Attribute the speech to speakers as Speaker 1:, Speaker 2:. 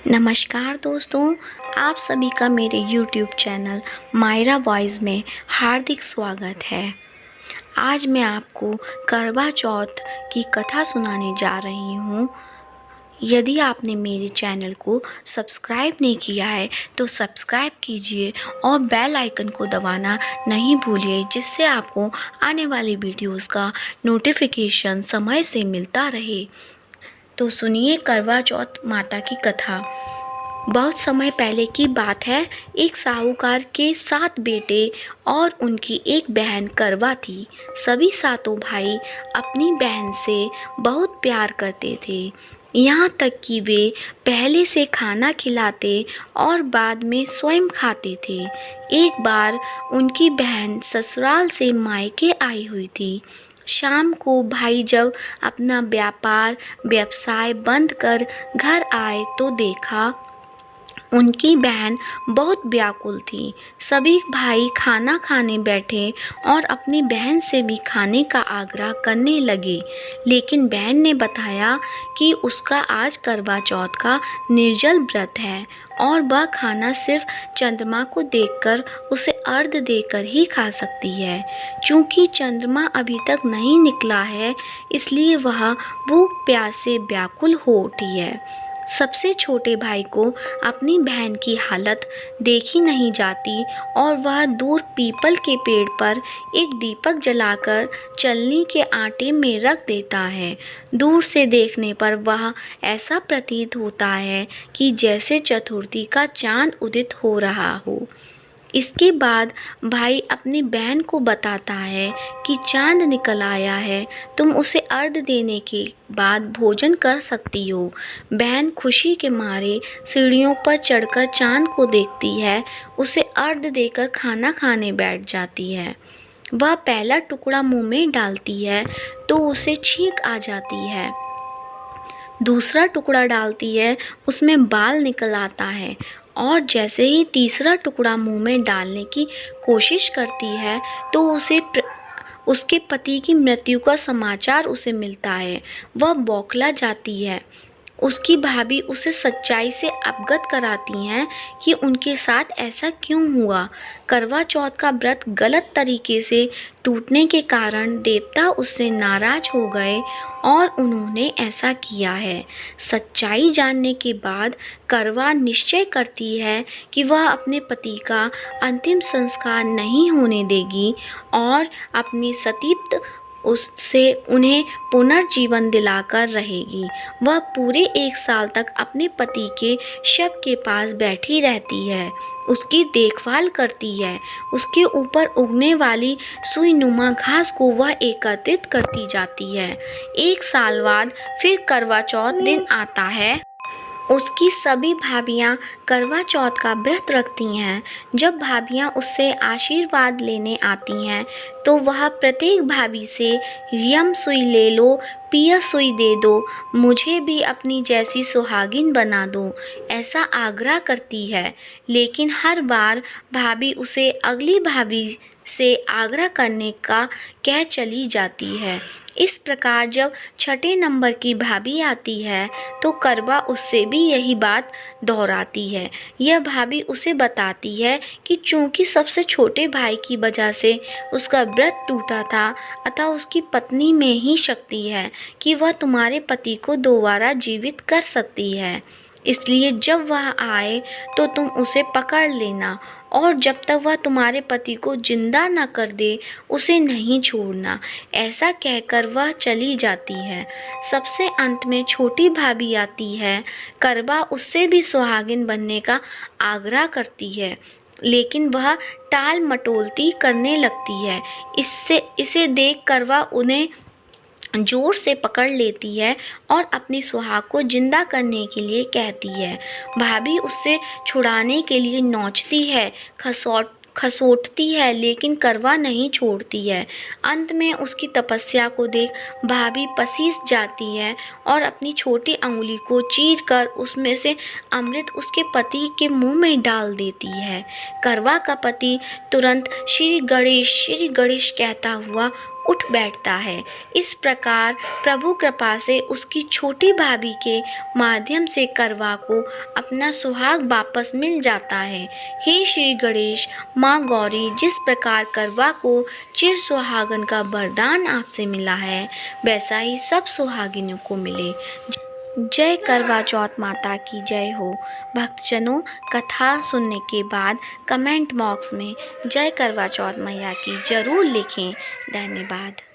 Speaker 1: नमस्कार दोस्तों, आप सभी का मेरे YouTube चैनल मायरा वॉइस में हार्दिक स्वागत है। आज मैं आपको करवा चौथ की कथा सुनाने जा रही हूँ। यदि आपने मेरे चैनल को सब्सक्राइब नहीं किया है तो सब्सक्राइब कीजिए और बेल आइकन को दबाना नहीं भूलिए, जिससे आपको आने वाली वीडियोस का नोटिफिकेशन समय से मिलता रहे। तो सुनिए करवा चौथ माता की कथा। बहुत समय पहले की बात है। एक साहूकार के 7 बेटे और उनकी एक बहन करवा थी। सभी सातों भाई अपनी बहन से बहुत प्यार करते थे, यहाँ तक कि वे पहले से खाना खिलाते और बाद में स्वयं खाते थे। एक बार उनकी बहन ससुराल से मायके आई हुई थी। शाम को भाई जब अपना व्यवसाय बंद कर घर आए तो देखा उनकी बहन बहुत व्याकुल थी। सभी भाई खाना खाने बैठे और अपनी बहन से भी खाने का आग्रह करने लगे, लेकिन बहन ने बताया कि उसका आज करवा चौथ का निर्जल व्रत है और वह खाना सिर्फ चंद्रमा को देखकर उसे अर्घ देकर ही खा सकती है। चूँकि चंद्रमा अभी तक नहीं निकला है, इसलिए वह भूख प्यास से व्याकुल हो उठी है। सबसे छोटे भाई को अपनी बहन की हालत देखी नहीं जाती और वह दूर पीपल के पेड़ पर एक दीपक जलाकर चलनी के आटे में रख देता है। दूर से देखने पर वह ऐसा प्रतीत होता है कि जैसे चतुर्थी का चांद उदित हो रहा हो। इसके बाद भाई अपनी बहन को बताता है कि चांद निकल आया है, तुम उसे अर्घ देने के बाद भोजन कर सकती हो। बहन खुशी के मारे सीढ़ियों पर चढ़कर चांद को देखती है, उसे अर्घ देकर खाना खाने बैठ जाती है। वह पहला टुकड़ा मुंह में डालती है तो उसे छींक आ जाती है। दूसरा टुकड़ा डालती है, उसमें बाल निकल आता है और जैसे ही तीसरा टुकड़ा मुंह में डालने की कोशिश करती है तो उसके पति की मृत्यु का समाचार उसे मिलता है। वह बौखला जाती है। उसकी भाभी उसे सच्चाई से अवगत कराती हैं कि उनके साथ ऐसा क्यों हुआ। करवा चौथ का व्रत गलत तरीके से टूटने के कारण देवता उससे नाराज हो गए और उन्होंने ऐसा किया है। सच्चाई जानने के बाद करवा निश्चय करती है कि वह अपने पति का अंतिम संस्कार नहीं होने देगी और अपनी सतीप्त उससे उन्हें पुनर्जीवन दिलाकर रहेगी। वह पूरे 1 साल तक अपने पति के शव के पास बैठी रहती है, उसकी देखभाल करती है। उसके ऊपर उगने वाली सुईनुमा घास को वह एकत्रित करती जाती है। 1 साल बाद फिर करवा चौथ दिन आता है। उसकी सभी भाभियाँ करवा चौथ का व्रत रखती हैं। जब भाभियाँ उससे आशीर्वाद लेने आती हैं तो वह प्रत्येक भाभी से यम सुई ले लो, पिया सुई दे दो, मुझे भी अपनी जैसी सुहागिन बना दो, ऐसा आग्रह करती है। लेकिन हर बार भाभी उसे अगली भाभी से आग्रह करने का कह चली जाती है। इस प्रकार जब 6ठे नंबर की भाभी आती है तो करवा उससे भी यही बात दोहराती है। यह भाभी उसे बताती है कि चूंकि सबसे छोटे भाई की वजह से उसका व्रत टूटा था, अतः उसकी पत्नी में ही शक्ति है कि वह तुम्हारे पति को दोबारा जीवित कर सकती है। इसलिए जब वह आए तो तुम उसे पकड़ लेना और जब तक वह तुम्हारे पति को जिंदा न कर दे उसे नहीं छोड़ना। ऐसा कहकर वह चली जाती है। सबसे अंत में छोटी भाभी आती है। करवा उससे भी सुहागिन बनने का आग्रह करती है, लेकिन वह टाल मटोलती करने लगती है। इसे देख करवा उन्हें जोर से पकड़ लेती है और अपनी सुहाग को जिंदा करने के लिए कहती है। भाभी उससे छुड़ाने के लिए नोचती है, खसोटती है, लेकिन करवा नहीं छोड़ती है। अंत में उसकी तपस्या को देख भाभी पसीज जाती है और अपनी छोटी अंगुली को चीरकर उसमें से अमृत उसके पति के मुंह में डाल देती है। करवा का पति तुरंत श्री गणेश कहता हुआ उठ बैठता है। इस प्रकार प्रभु कृपा से उसकी छोटी भाभी के माध्यम से करवा को अपना सुहाग वापस मिल जाता है। हे श्री गणेश, माँ गौरी, जिस प्रकार करवा को चिर सुहागन का वरदान आपसे मिला है, वैसा ही सब सुहागिनों को मिले। जय करवा चौथ माता की जय हो। भक्तजनों, कथा सुनने के बाद कमेंट बॉक्स में जय करवा चौथ मैया की जरूर लिखें। धन्यवाद।